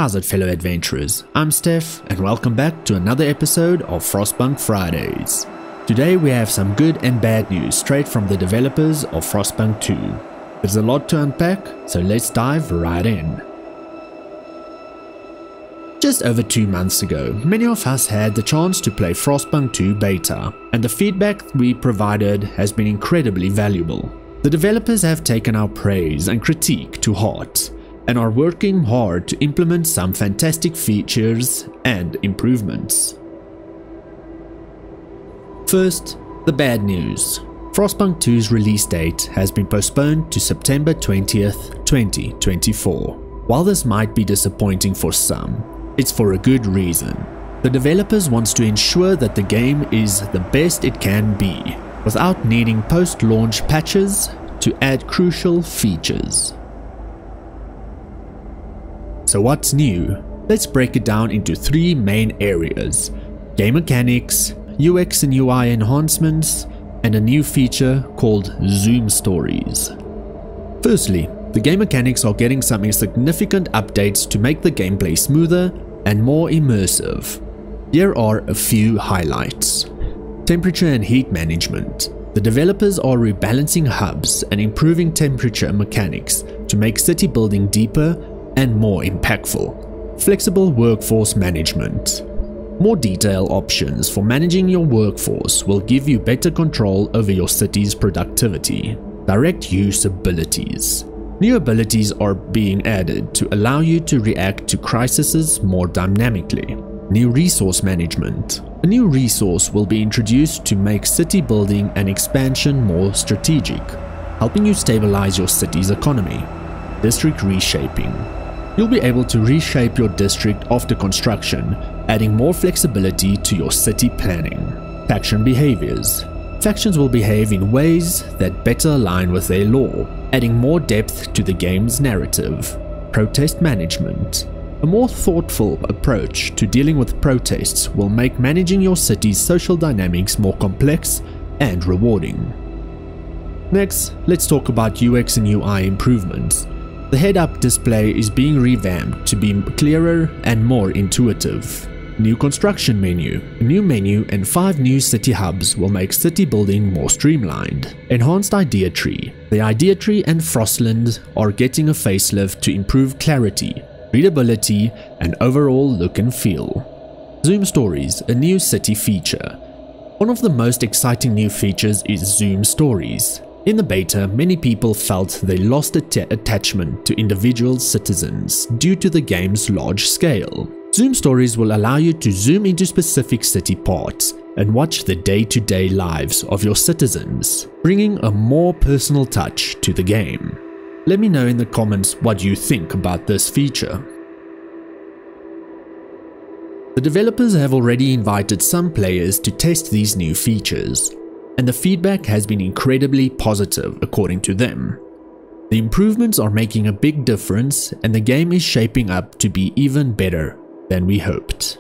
How's it, fellow adventurers? I'm Steph and welcome back to another episode of Frostpunk Fridays. Today we have some good and bad news straight from the developers of Frostpunk 2. There's a lot to unpack, so let's dive right in. Just over 2 months ago, many of us had the chance to play Frostpunk 2 beta, and the feedback we provided has been incredibly valuable. The developers have taken our praise and critique to heart, and are working hard to implement some fantastic features and improvements. First, the bad news. Frostpunk 2's release date has been postponed to September 20th, 2024. While this might be disappointing for some, it's for a good reason. The developers want to ensure that the game is the best it can be, without needing post-launch patches to add crucial features. So what's new? Let's break it down into 3 main areas: game mechanics, UX and UI enhancements, and a new feature called Zoom Stories. Firstly, the game mechanics are getting some significant updates to make the gameplay smoother and more immersive. Here are a few highlights. Temperature and heat management. The developers are rebalancing hubs and improving temperature mechanics to make city building deeper and more impactful. Flexible workforce management. More detailed options for managing your workforce will give you better control over your city's productivity. Direct use abilities. New abilities are being added to allow you to react to crises more dynamically. New resource management. A new resource will be introduced to make city building and expansion more strategic, helping you stabilize your city's economy. District reshaping. You'll be able to reshape your district after construction, adding more flexibility to your city planning. Faction behaviors. Factions will behave in ways that better align with their lore, adding more depth to the game's narrative. Protest management. A more thoughtful approach to dealing with protests will make managing your city's social dynamics more complex and rewarding. Next, let's talk about UX and UI improvements. The head-up display is being revamped to be clearer and more intuitive. New construction menu. A new menu and 5 new city hubs will make city building more streamlined. Enhanced idea tree. The idea tree and Frostland are getting a facelift to improve clarity, readability, and overall look and feel. Zoom Stories, a new city feature. One of the most exciting new features is Zoom Stories. In the beta, many people felt they lost attachment to individual citizens due to the game's large scale. Zoom Stories will allow you to zoom into specific city parts and watch the day-to-day lives of your citizens, bringing a more personal touch to the game. Let me know in the comments what you think about this feature. The developers have already invited some players to test these new features, and the feedback has been incredibly positive according to them. The improvements are making a big difference and the game is shaping up to be even better than we hoped.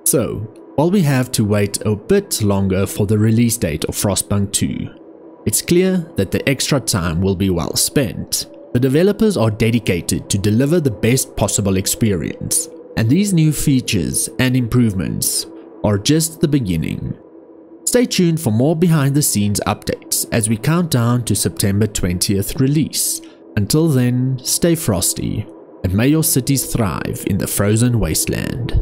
So, while we have to wait a bit longer for the release date of Frostpunk 2, it's clear that the extra time will be well spent. The developers are dedicated to deliver the best possible experience, and these new features and improvements are just the beginning. Stay tuned for more behind the scenes updates as we count down to September 20th release. Until then, stay frosty and may your cities thrive in the frozen wasteland.